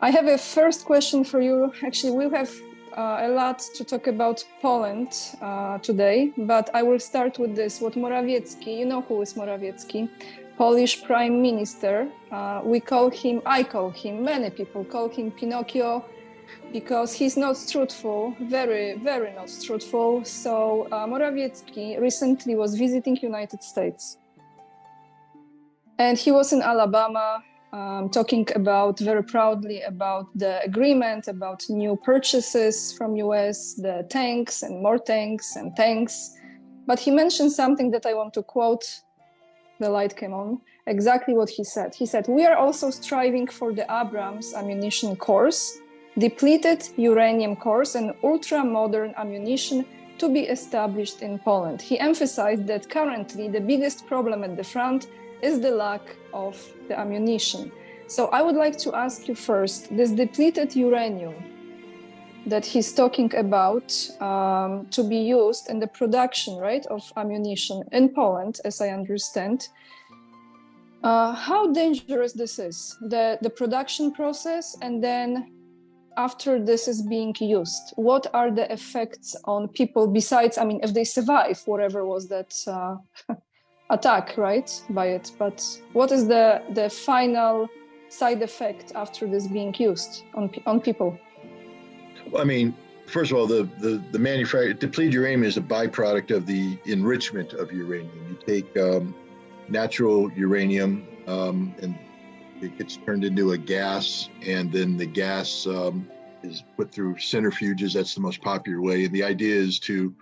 I have a first question for you. Actually, we have a lot to talk about Poland today, but I will start with this. What Morawiecki, you know who is Morawiecki? Polish Prime Minister. I call him, many people call him Pinocchio because he's not truthful, very, very not truthful. So Morawiecki recently was visiting United States. And he was in Alabama, talking about very proudly about the agreement, about new purchases from US, the tanks and more tanks and tanks. But he mentioned something that I want to quote. The light came on. Exactly what he said. He said, "We are also striving for the Abrams ammunition course, depleted uranium course, and ultra-modern ammunition to be established in Poland." He emphasized that currently the biggest problem at the front is the lack of the ammunition. So I would like to ask you first, this depleted uranium that he's talking about to be used in the production, right, of ammunition in Poland, as I understand, how dangerous this is, the production process, and then after this is being used, what are the effects on people besides, I mean, if they survive whatever was that attack, right, by it, but what is the final side effect after this being used on people? Well, I mean, first of all, the depleted uranium is a byproduct of the enrichment of uranium. You take natural uranium and it gets turned into a gas, and then the gas is put through centrifuges. That's the most popular way. And the idea is through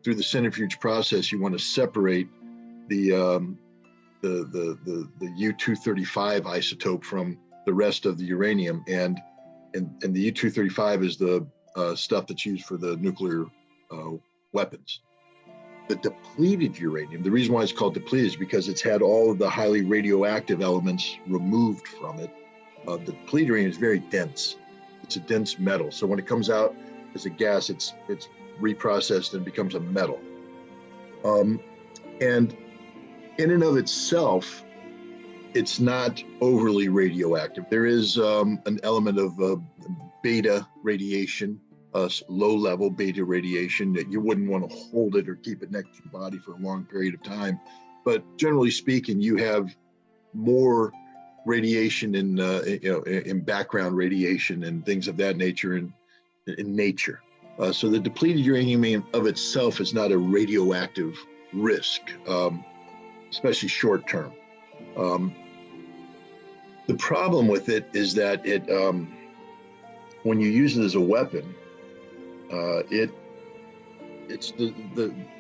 the centrifuge process, you want to separate the U-235 isotope from the rest of the uranium, and the U-235 is the stuff that's used for the nuclear weapons. The depleted uranium, the reason why it's called depleted is because it's had all of the highly radioactive elements removed from it. The depleted uranium is very dense. It's a dense metal. So when it comes out as a gas, it's reprocessed and becomes a metal. And in and of itself, it's not overly radioactive. There is an element of beta radiation, low-level beta radiation, that you wouldn't want to hold it or keep it next to your body for a long period of time. But generally speaking, you have more radiation in background radiation and things of that nature in nature. So the depleted uranium of itself is not a radioactive risk, especially short term. The problem with it is that when you use it as a weapon, it's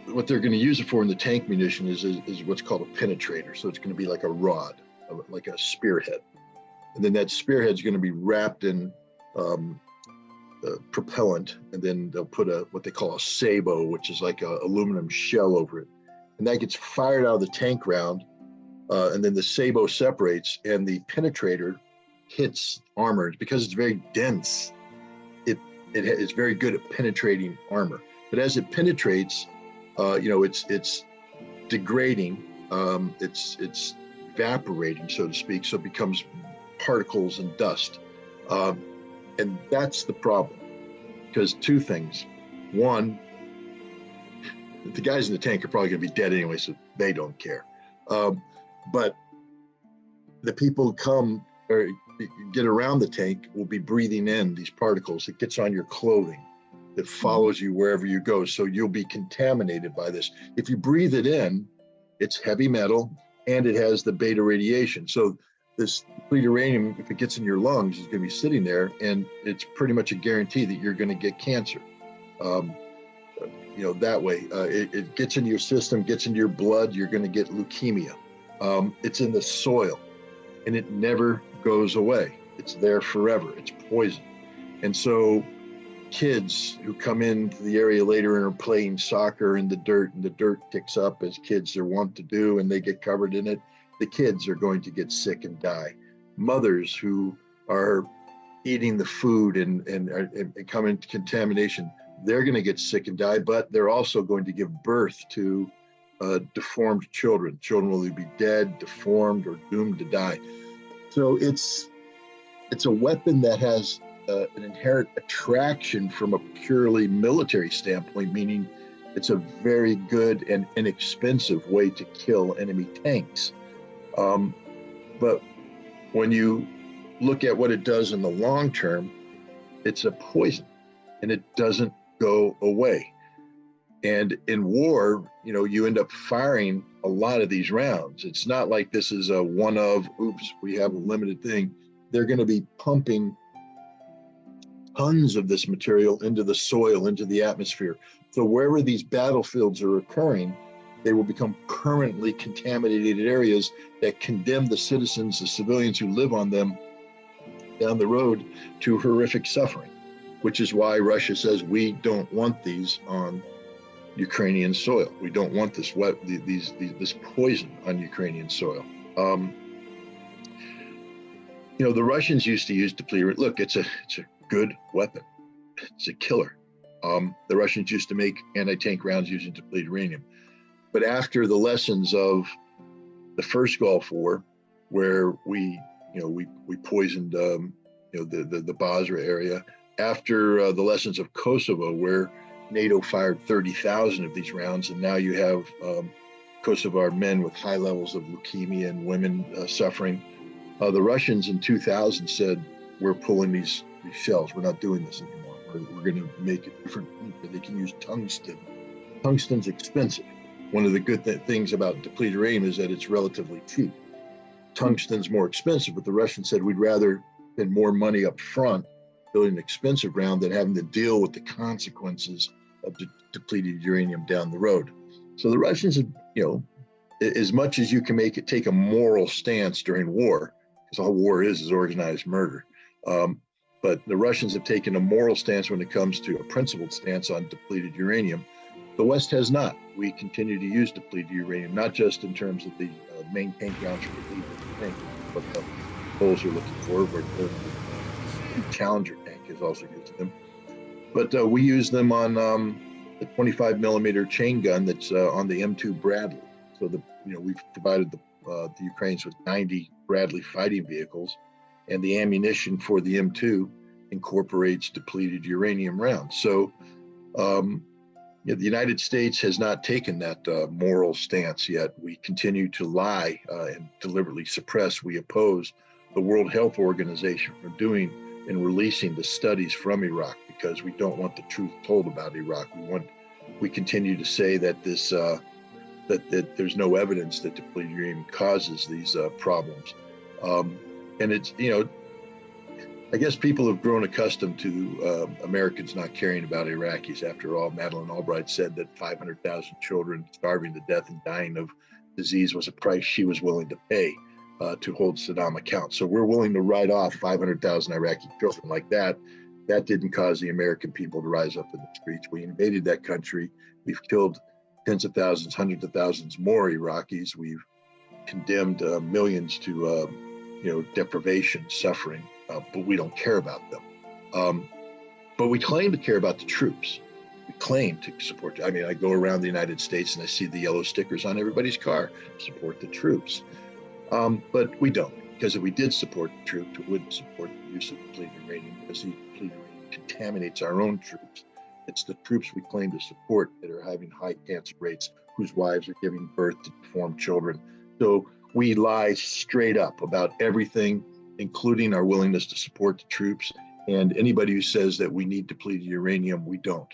what they're going to use it for in the tank munition is what's called a penetrator. So it's going to be like a rod, like a spearhead, and then that spearhead is going to be wrapped in propellant, and then they'll put what they call a sabot, which is like an aluminum shell over it, and that gets fired out of the tank round. And then the sabot separates, and the penetrator hits armor. Because it's very dense, it's very good at penetrating armor. But as it penetrates, it's degrading, it's evaporating, so to speak. So it becomes particles and dust, and that's the problem. Because two things: one, the guys in the tank are probably going to be dead anyway, so they don't care. But the people who come or get around the tank will be breathing in these particles. It gets on your clothing, that follows you wherever you go. So you'll be contaminated by this. If you breathe it in, it's heavy metal and it has the beta radiation. So this depleted uranium, if it gets in your lungs, is going to be sitting there, and it's pretty much a guarantee that you're going to get cancer. That way, it gets into your system, gets into your blood, you're going to get leukemia. It's in the soil, and it never goes away. It's there forever. It's poison. And so kids who come into the area later and are playing soccer in the dirt, and the dirt kicks up, as kids are wont to do, and they get covered in it, the kids are going to get sick and die. Mothers who are eating the food and come into contamination, they're going to get sick and die, but they're also going to give birth to deformed children. Children will either be dead, deformed, or doomed to die. So it's it's a weapon that has an inherent attraction from a purely military standpoint, meaning it's a very good and inexpensive way to kill enemy tanks. But when you look at what it does in the long term, it's a poison and it doesn't go away. And in war, you end up firing a lot of these rounds. It's not like this is a one of, oops, we have a limited thing. They're going to be pumping tons of this material into the soil, into the atmosphere. So wherever these battlefields are occurring, they will become permanently contaminated areas that condemn the citizens, the civilians who live on them down the road to horrific suffering, which is why Russia says we don't want these on Ukrainian soil. We don't want this this poison on Ukrainian soil. The Russians used to use depleted. Look, it's a good weapon. It's a killer. The Russians used to make anti-tank rounds using depleted uranium, but after the lessons of the first Gulf War, where we poisoned the Basra area, after the lessons of Kosovo, where NATO fired 30,000 of these rounds, and now you have Kosovar men with high levels of leukemia and women suffering. The Russians in 2000 said, we're pulling these shells. We're not doing this anymore. We're going to make it different. They can use tungsten. Tungsten's expensive. One of the good things about depleted uranium is that it's relatively cheap. Tungsten's more expensive, but the Russians said, we'd rather spend more money up front building an expensive round than having to deal with the consequences of depleted uranium down the road. So the Russians, as much as you can make it take a moral stance during war, because all war is organized murder. But the Russians have taken a moral stance when it comes to a principled stance on depleted uranium. The West has not. We continue to use depleted uranium, not just in terms of the main tank rounds for depleted tank, but the Poles are looking for, where the Challenger tank is also using them. But we use them on the 25 millimeter chain gun that's on the M2 Bradley. So we've provided the Ukrainians with 90 Bradley fighting vehicles, and the ammunition for the M2 incorporates depleted uranium rounds. So the United States has not taken that moral stance yet. We continue to lie and deliberately suppress. We oppose the World Health Organization from doing and releasing the studies from Iraq because we don't want the truth told about Iraq. We continue to say that this that there's no evidence that depleted uranium causes these problems, and it's I guess people have grown accustomed to Americans not caring about Iraqis. After all, Madeleine Albright said that 500,000 children starving to death and dying of disease was a price she was willing to pay to hold Saddam accountable. So we're willing to write off 500,000 Iraqi children like that. That didn't cause the American people to rise up in the streets. We invaded that country. We've killed tens of thousands, hundreds of thousands more Iraqis. We've condemned millions to deprivation, suffering, but we don't care about them. But we claim to care about the troops. We claim to support. I mean, I go around the United States and I see the yellow stickers on everybody's car, support the troops. But we don't, because if we did support the troops, we wouldn't support the use of depleted uranium, because the depleted uranium contaminates our own troops. It's the troops we claim to support that are having high cancer rates, whose wives are giving birth to deformed children. So we lie straight up about everything, including our willingness to support the troops. And anybody who says that we need depleted uranium, we don't.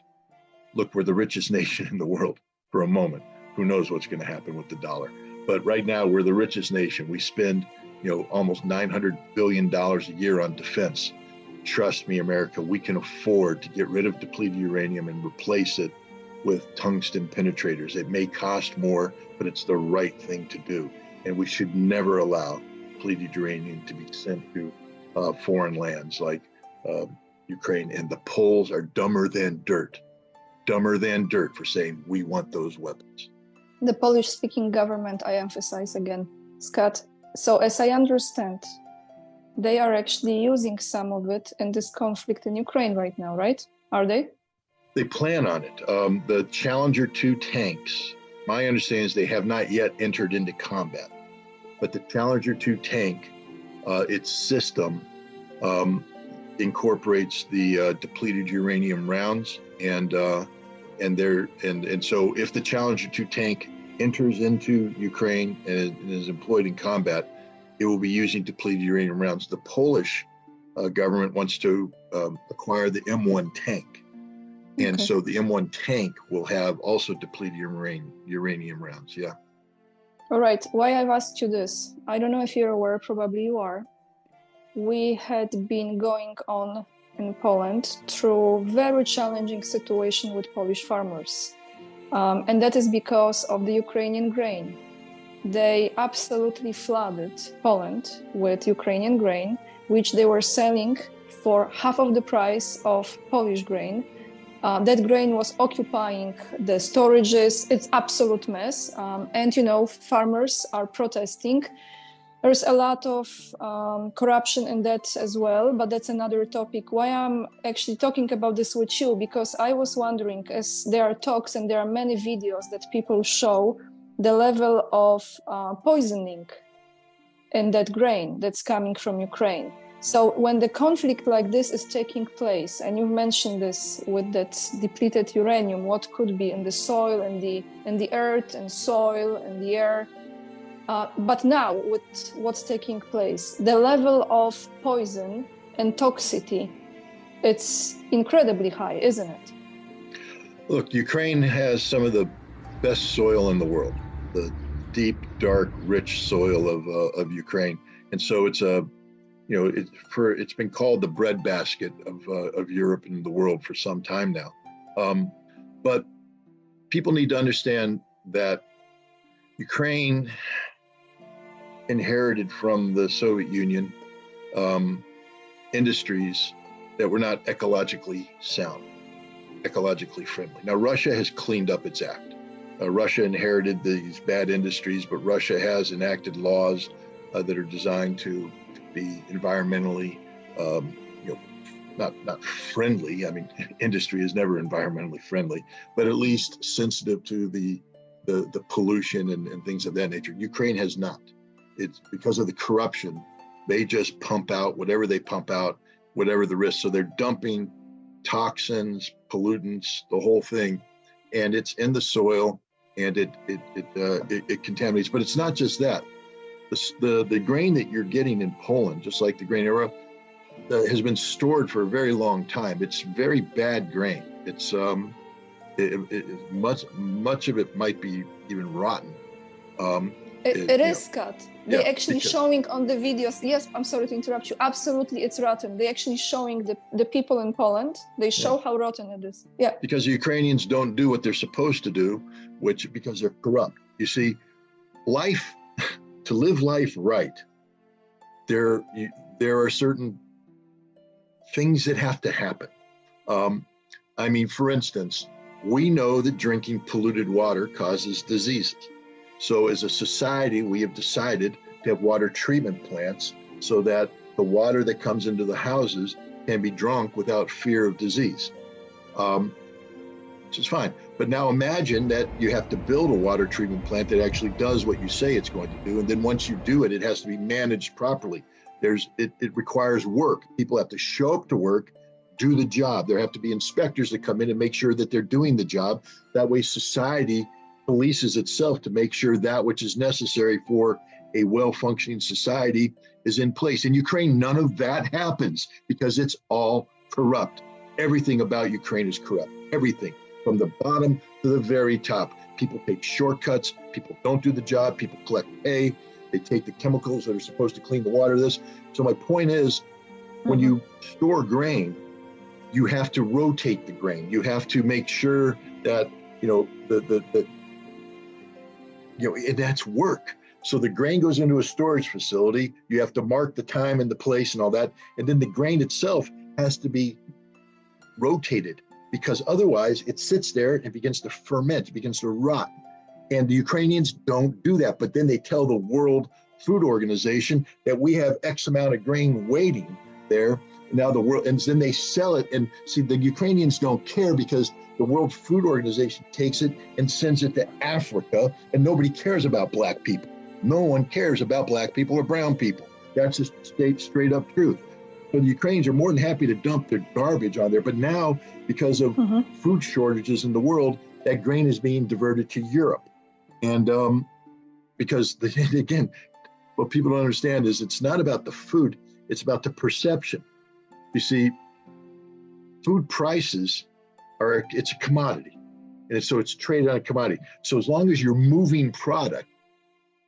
Look, we're the richest nation in the world for a moment. Who knows what's going to happen with the dollar? But right now, we're the richest nation. We spend, almost $900 billion a year on defense. Trust me, America, we can afford to get rid of depleted uranium and replace it with tungsten penetrators. It may cost more, but it's the right thing to do. And we should never allow depleted uranium to be sent to foreign lands like Ukraine. And the Poles are dumber than dirt for saying we want those weapons. The Polish-speaking government, I emphasize again, Scott. So as I understand, they are actually using some of it in this conflict in Ukraine right now, right? Are they? They plan on it. The Challenger 2 tanks, my understanding is they have not yet entered into combat. But the Challenger 2 tank, its system um, incorporates the depleted uranium rounds, and so if the Challenger 2 tank enters into Ukraine and is employed in combat, it will be using depleted uranium rounds. The Polish government wants to acquire the M1 tank, and Okay. so the M1 tank will have also depleted uranium rounds. Yeah. All right. Why I've asked you this? I don't know if you're aware. Probably you are. We had been going on in Poland through very challenging situation with Polish farmers. And that is because of the Ukrainian grain. They absolutely flooded Poland with Ukrainian grain, which they were selling for half of the price of Polish grain. That grain was occupying the storages. It's absolute mess. And, farmers are protesting. There's a lot of corruption in that as well, but that's another topic. Why I'm actually talking about this with you, because I was wondering, as there are talks and there are many videos that people show the level of poisoning in that grain that's coming from Ukraine. So when the conflict like this is taking place, and you've mentioned this with that depleted uranium, what could be in the soil, in the earth and soil and the air, but now, with what's taking place, the level of poison and toxicity, it's incredibly high, isn't it? Look, Ukraine has some of the best soil in the world, the deep, dark, rich soil of Ukraine, and so it's it's been called the breadbasket of Europe and the world for some time now. But people need to understand that Ukraine inherited from the Soviet Union industries that were not ecologically sound, ecologically friendly. Now, Russia has cleaned up its act. Russia inherited these bad industries, but Russia has enacted laws that are designed to be environmentally, not friendly. I mean, industry is never environmentally friendly, but at least sensitive to the pollution and things of that nature. Ukraine has not. It's because of the corruption. They just pump out whatever they pump out, whatever the risk. So they're dumping toxins, pollutants, the whole thing, and it's in the soil, and it contaminates. But it's not just that. The grain that you're getting in Poland, just like the grain era, has been stored for a very long time. It's very bad grain. It's much of it might be even rotten. It is, Scott. They're actually because, showing on the videos. Yes, I'm sorry to interrupt you. Absolutely, it's rotten. They're actually showing the people in Poland. They show how rotten it is. Yeah. Because the Ukrainians don't do what they're supposed to do, because they're corrupt. You see, to live life right, there are certain things that have to happen. For instance, we know that drinking polluted water causes diseases. So as a society, we have decided to have water treatment plants so that the water that comes into the houses can be drunk without fear of disease, which is fine. But now imagine that you have to build a water treatment plant that actually does what you say it's going to do. And then once you do it, it has to be managed properly. It requires work. People have to show up to work, do the job. There have to be inspectors that come in and make sure that they're doing the job. That way society polices itself to make sure that which is necessary for a well-functioning society is in place. In Ukraine, none of that happens because it's all corrupt. Everything about Ukraine is corrupt. Everything, from the bottom to the very top. People take shortcuts. People don't do the job. People collect pay. They take the chemicals that are supposed to clean the water. So my point is, when you store grain, you have to rotate the grain. You have to make sure that and that's work. So the grain goes into a storage facility. You have to mark the time and the place and all that. And then the grain itself has to be rotated, because otherwise it sits there and begins to ferment, it begins to rot. And the Ukrainians don't do that. But then they tell the World Food Organization that we have X amount of grain waiting there. Now and then they sell it. And see, the Ukrainians don't care, because the World Food Organization takes it and sends it to Africa, and nobody cares about black people. No one cares about black people or brown people. That's just straight up truth. So the Ukrainians are more than happy to dump their garbage on there. But now, because of food shortages in the world, that grain is being diverted to Europe. And because, again, what people don't understand is it's not about the food, it's about the perception. You see, food prices it's a commodity. And so it's traded on a commodity. So as long as you're moving product,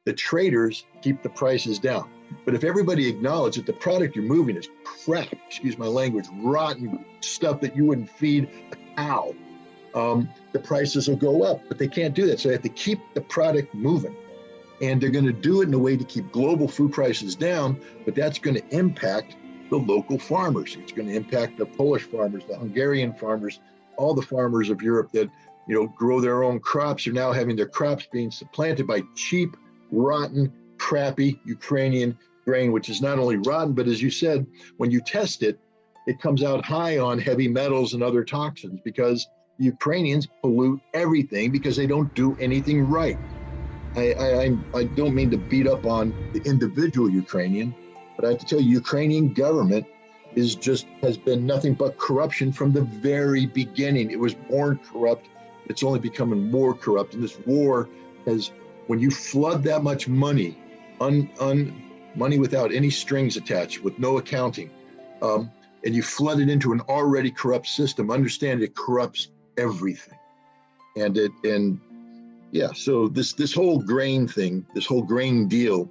the traders keep the prices down. But if everybody acknowledges that the product you're moving is crap, excuse my language, rotten stuff that you wouldn't feed a cow, the prices will go up. But they can't do that. So they have to keep the product moving. And they're going to do it in a way to keep global food prices down, but that's going to impact the local farmers. It's going to impact the Polish farmers, the Hungarian farmers, all the farmers of Europe that, grow their own crops are now having their crops being supplanted by cheap, rotten, crappy Ukrainian grain, which is not only rotten, but as you said, when you test it, it comes out high on heavy metals and other toxins because the Ukrainians pollute everything because they don't do anything right. I don't mean to beat up on the individual Ukrainian, but I have to tell you, Ukrainian government has been nothing but corruption from the very beginning. It was born corrupt. It's only becoming more corrupt. And this war when you flood that much money, money without any strings attached, with no accounting, and you flood it into an already corrupt system, understand it corrupts everything. So this whole grain thing, this whole grain deal,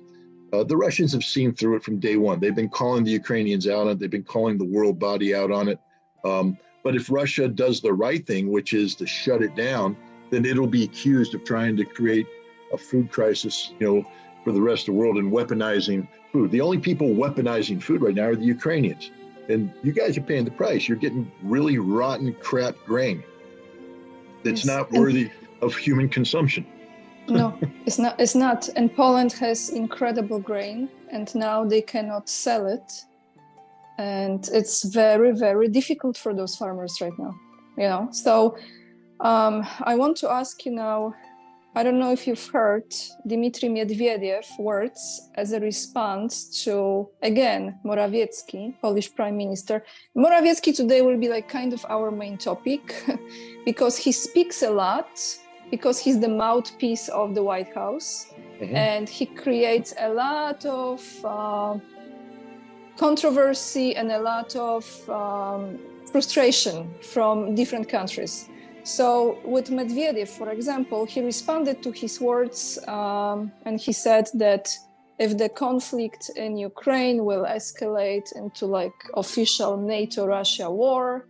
the Russians have seen through it from day one. They've been calling the Ukrainians out on it. They've been calling the world body out on it. But if Russia does the right thing, which is to shut it down, then it'll be accused of trying to create a food crisis, for the rest of the world and weaponizing food. The only people weaponizing food right now are the Ukrainians. And you guys are paying the price. You're getting really rotten crap grain that's not worthy of human consumption. No, it's not. It's not. And Poland has incredible grain, and now they cannot sell it. And it's very, very difficult for those farmers right now, So I want to ask you now, I don't know if you've heard Dmitry Medvedev words as a response to, again, Morawiecki, Polish Prime Minister. Morawiecki today will be like kind of our main topic because he speaks a lot, because he's the mouthpiece of the White House, and he creates a lot of controversy and a lot of frustration from different countries. So with Medvedev, for example, he responded to his words and he said that if the conflict in Ukraine will escalate into like official NATO-Russia war,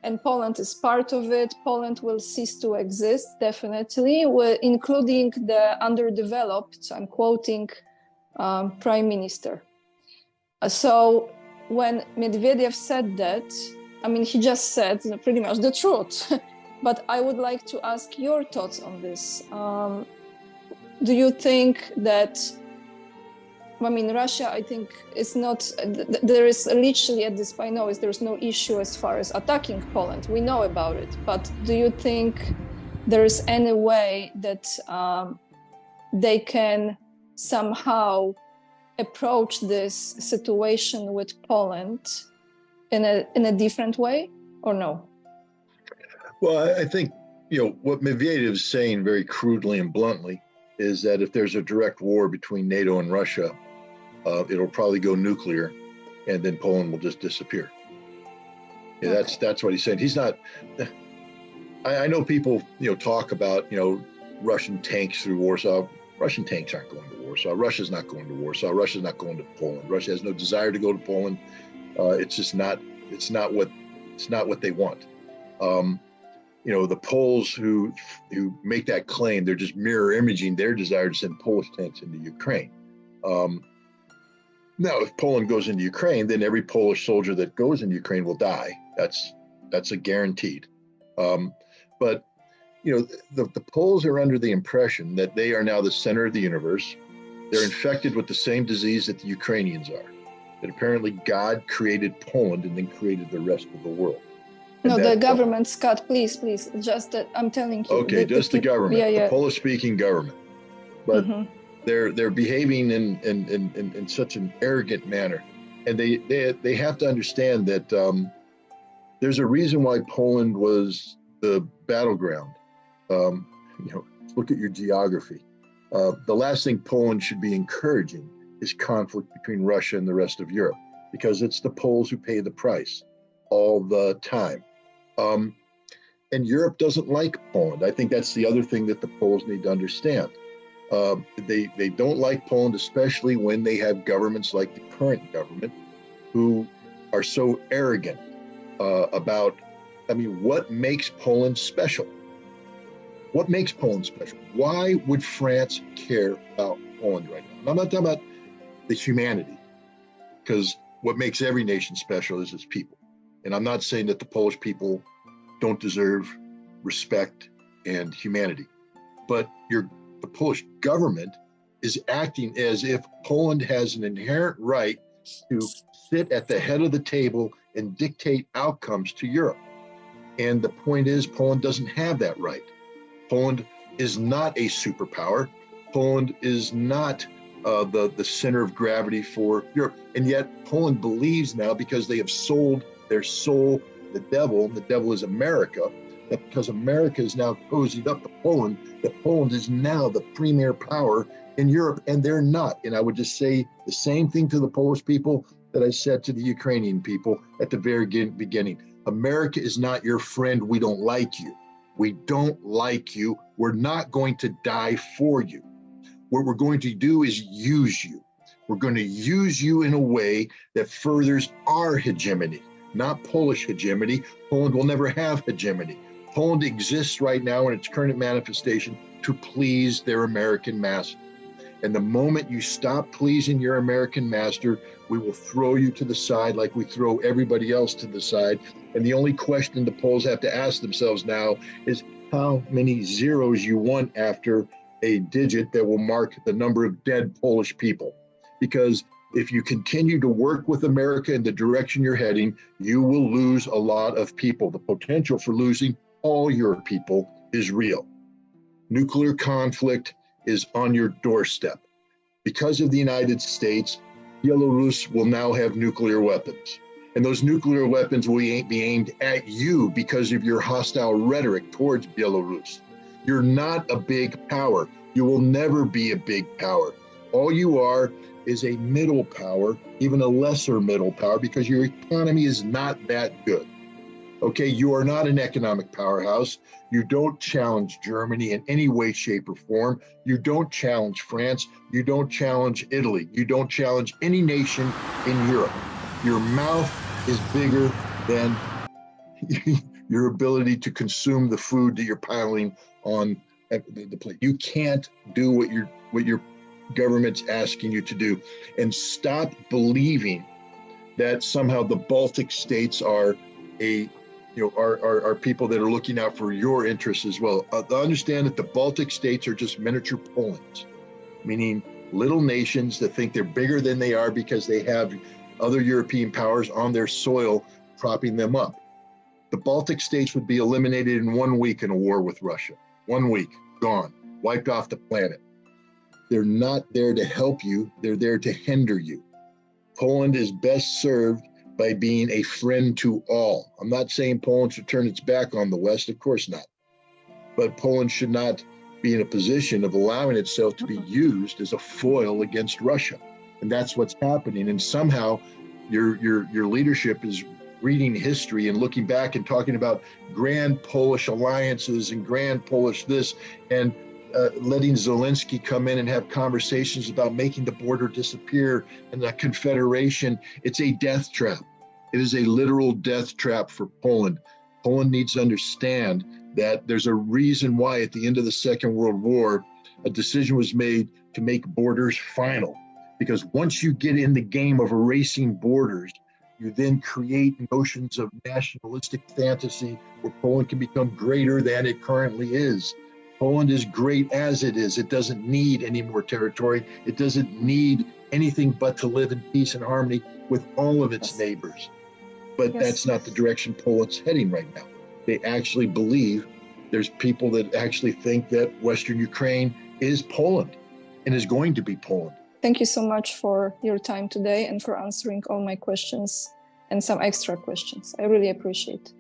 and Poland is part of it, Poland will cease to exist, definitely, including the underdeveloped, I'm quoting, Prime Minister. So when Medvedev said that, he just said pretty much the truth. But I would like to ask your thoughts on this. Do you think that, Russia, I think it's not, there is literally at this point, there's no issue as far as attacking Poland. We know about it. But do you think there is any way that they can somehow approach this situation with Poland in a different way, or no? Well, I think, what Medvedev is saying very crudely and bluntly is that if there's a direct war between NATO and Russia, it'll probably go nuclear, and then Poland will just disappear. Yeah, okay. That's what he's saying. He's not. I know people, talk about, Russian tanks through Warsaw. Russian tanks aren't going to Warsaw. Russia's not going to Warsaw. Russia's not going to Poland. Russia has no desire to go to Poland. It's just not. It's not what they want. The Poles who make that claim, they're just mirror imaging their desire to send Polish tanks into Ukraine. Now, if Poland goes into Ukraine, then every Polish soldier that goes into Ukraine will die. That's a guaranteed. But the Poles are under the impression that they are now the center of the universe. They're infected with the same disease that the Ukrainians are. That apparently God created Poland and then created the rest of the world. No, the government, Scott, please, just that I'm telling you. Okay, just the government, the Polish-speaking government. But they're behaving in such an arrogant manner And they have to understand that there's a reason why Poland was the battleground. Look at your geography. The last thing Poland should be encouraging is conflict between Russia and the rest of Europe, because it's the Poles who pay the price all the time. And Europe doesn't like Poland. I think that's the other thing that the Poles need to understand. They don't like Poland, especially when they have governments like the current government who are so arrogant about, what makes Poland special? What makes Poland special? Why would France care about Poland right now? And I'm not talking about the humanity, because what makes every nation special is its people. And I'm not saying that the Polish people don't deserve respect and humanity, but the Polish government is acting as if Poland has an inherent right to sit at the head of the table and dictate outcomes to Europe. And the point is, Poland doesn't have that right. Poland is not a superpower. Poland is not the center of gravity for Europe. And yet Poland believes now, because they have sold their soul to the devil, and the devil is America, that because America is now cozied up to Poland, that Poland is now the premier power in Europe, and they're not. And I would just say the same thing to the Polish people that I said to the Ukrainian people at the very beginning. America is not your friend. We don't like you. We don't like you. We're not going to die for you. What we're going to do is use you. We're going to use you in a way that furthers our hegemony, not Polish hegemony. Poland will never have hegemony. Poland exists right now in its current manifestation to please their American master. And the moment you stop pleasing your American master, we will throw you to the side like we throw everybody else to the side. And the only question the Poles have to ask themselves now is how many zeros you want after a digit that will mark the number of dead Polish people. Because if you continue to work with America in the direction you're heading, you will lose a lot of people. The potential for losing all your people is real. Nuclear conflict is on your doorstep. Because of the United States, Belarus will now have nuclear weapons. And those nuclear weapons will be aimed at you because of your hostile rhetoric towards Belarus. You're not a big power. You will never be a big power. All you are is a middle power, even a lesser middle power, because your economy is not that good. Okay, you are not an economic powerhouse. You don't challenge Germany in any way, shape, or form. You don't challenge France. You don't challenge Italy. You don't challenge any nation in Europe. Your mouth is bigger than your ability to consume the food that you're piling on the plate. You can't do what your government's asking you to do. And stop believing that somehow the Baltic states are people that are looking out for your interests as well. Understand that the Baltic states are just miniature Polands, meaning little nations that think they're bigger than they are because they have other European powers on their soil propping them up. The Baltic states would be eliminated in 1 week in a war with Russia. 1 week, gone, wiped off the planet. They're not there to help you. They're there to hinder you. Poland is best served by being a friend to all. I'm not saying Poland should turn its back on the West, of course not. But Poland should not be in a position of allowing itself to be used as a foil against Russia. And that's what's happening. And somehow your leadership is reading history and looking back and talking about grand Polish alliances and grand Polish this, and letting Zelensky come in and have conversations about making the border disappear and the confederation. It's a death trap. It is a literal death trap for Poland. Poland needs to understand that there's a reason why at the end of the Second World War, a decision was made to make borders final. Because once you get in the game of erasing borders, you then create notions of nationalistic fantasy where Poland can become greater than it currently is. Poland is great as it is. It doesn't need any more territory. It doesn't need anything but to live in peace and harmony with all of its neighbors. But that's not the direction Poland's heading right now. They actually believe, there's people that actually think that Western Ukraine is Poland and is going to be Poland. Thank you so much for your time today and for answering all my questions and some extra questions. I really appreciate it.